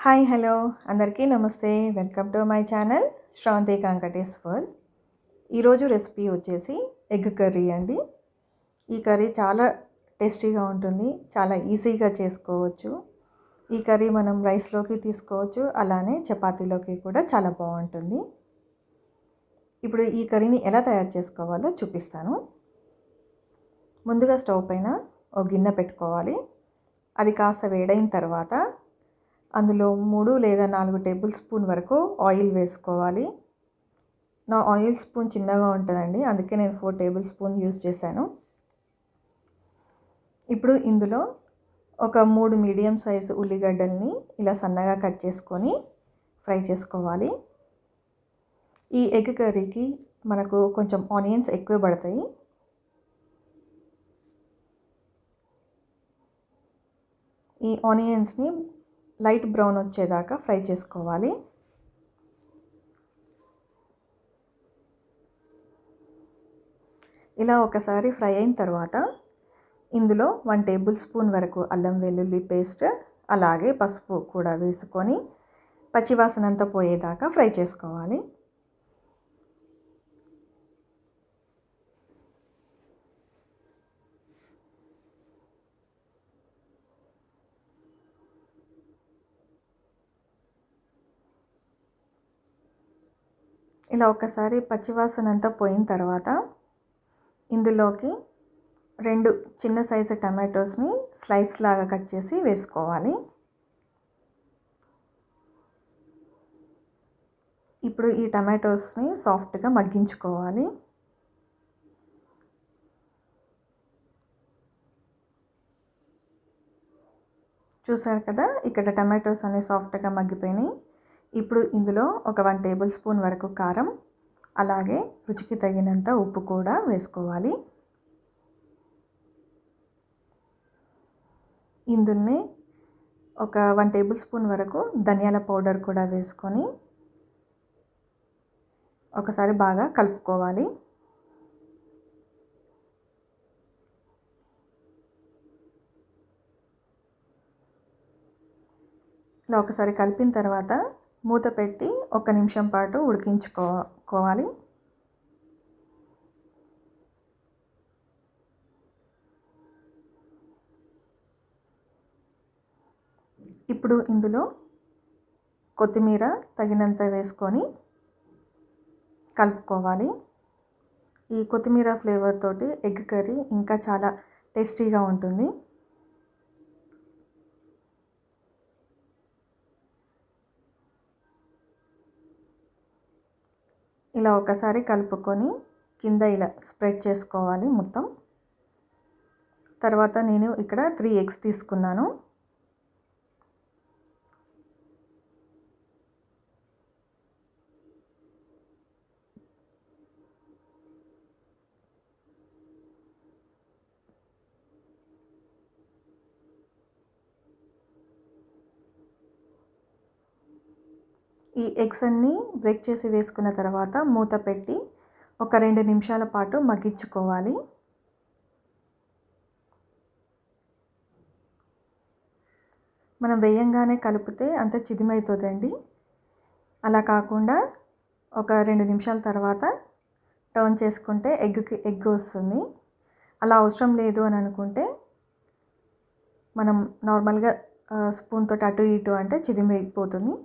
Hi hello అందరికీ నమస్తే. Welcome to my channel Sravanthi Venkatesh world. ఈరోజు రెసిపీ వచ్చేసి ఎగ్ కర్రీ అండి. ఈ కర్రీ చాలా టేస్టీగా ఉంటుంది, చాలా ఈజీగా చేసుకోవచ్చు. ఈ కర్రీ మనం రైస్లోకి తీసుకోవచ్చు, అలానే చపాతీలోకి కూడా చాలా బాగుంటుంది. ఇప్పుడు ఈ కర్రీని ఎలా తయారు చేసుకోవాలో చూపిస్తాను. ముందుగా స్టవ్ పైన ఒక గిన్నె పెట్టుకోవాలి. అది కాస్త వేడైన తర్వాత అందులో 3 లేదా 4 టేబుల్ స్పూన్ వరకు ఆయిల్ వేసుకోవాలి. నా ఆయిల్ స్పూన్ చిన్నగా ఉంటుందండి, అందుకే నేను 4 టేబుల్ స్పూన్ యూజ్ చేశాను. ఇప్పుడు ఇందులో ఒక 3 మీడియం సైజు ఉల్లిగడ్డల్ని ఇలా సన్నగా కట్ చేసుకొని ఫ్రై చేసుకోవాలి. ఈ ఎగ్ కర్రీకి మనకు కొంచెం ఆనియన్స్ ఎక్కువ పడతాయి. ఈ ఆనియన్స్ని లైట్ బ్రౌన్ వచ్చేదాకా ఫ్రై చేసుకోవాలి. ఇలా ఒకసారి ఫ్రై అయిన తర్వాత ఇందులో 1 టేబుల్ స్పూన్ వరకు అల్లం వెల్లుల్లి పేస్ట్, అలాగే పసుపు కూడా వేసుకొని పచ్చివాసన అంతా పోయేదాకా ఫ్రై చేసుకోవాలి. ఇలా ఒకసారి పచ్చివాసన అంతా పోయిన తర్వాత ఇందులోకి 2 చిన్న సైజు టమాటోస్ని స్లైస్ లాగా కట్ చేసి వేసుకోవాలి. ఇప్పుడు ఈ టమాటోస్ని సాఫ్ట్గా మగ్గించుకోవాలి. చూసారు కదా, ఇక్కడ టమాటోస్ అనేవి సాఫ్ట్గా మగ్గిపోయినాయి. ఇప్పుడు ఇందులో ఒక 1 టేబుల్ స్పూన్ వరకు కారం, అలాగే రుచికి తగినంత ఉప్పు కూడా వేసుకోవాలి. ఇందులోనే ఒక 1 టేబుల్ స్పూన్ వరకు ధనియాల పౌడర్ కూడా వేసుకొని ఒకసారి బాగా కలుపుకోవాలి. ఇలా ఒకసారి కలిపిన తర్వాత మూత పెట్టి 1 నిమిషం పాటు ఉడికించుకోవాలి. ఇప్పుడు ఇందులో కొత్తిమీర తగినంత వేసుకొని కలుపుకోవాలి. ఈ కొత్తిమీర ఫ్లేవర్ తోటి ఎగ్ కర్రీ ఇంకా చాలా టేస్టీగా ఉంటుంది. ఇలా ఒకసారి కలుపుకొని కింద ఇలా స్ప్రెడ్ చేసుకోవాలి మొత్తం. తర్వాత నేను ఇక్కడ 3 ఎగ్స్ తీసుకున్నాను. ఈ ఎగ్స్ అన్నీ బ్రేక్ చేసి వేసుకున్న తర్వాత మూత పెట్టి ఒక 2 నిమిషాల పాటు మగ్గించుకోవాలి. మనం వేయంగానే కలిపితే అంత చిదిమైతుందండి. అలా కాకుండా ఒక 2 నిమిషాల తర్వాత టర్న్ చేసుకుంటే ఎగ్ వస్తుంది. అలా అవసరం లేదు అని అనుకుంటే మనం నార్మల్గా స్పూన్ తోటి అటు ఇటు అంటే చిదిమైపోతుంది.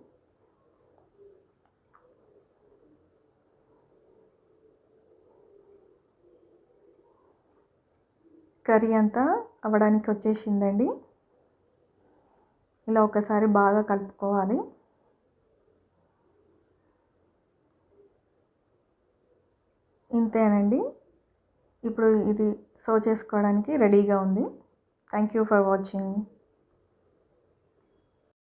కర్రీ అంతా అవ్వడానికి వచ్చేసిందండి. ఇలా ఒకసారి బాగా కలుపుకోవాలి. ఇంతేనండి. ఇప్పుడు ఇది సర్వ్ చేసుకోవడానికి రెడీగా ఉంది. Thank you for watching.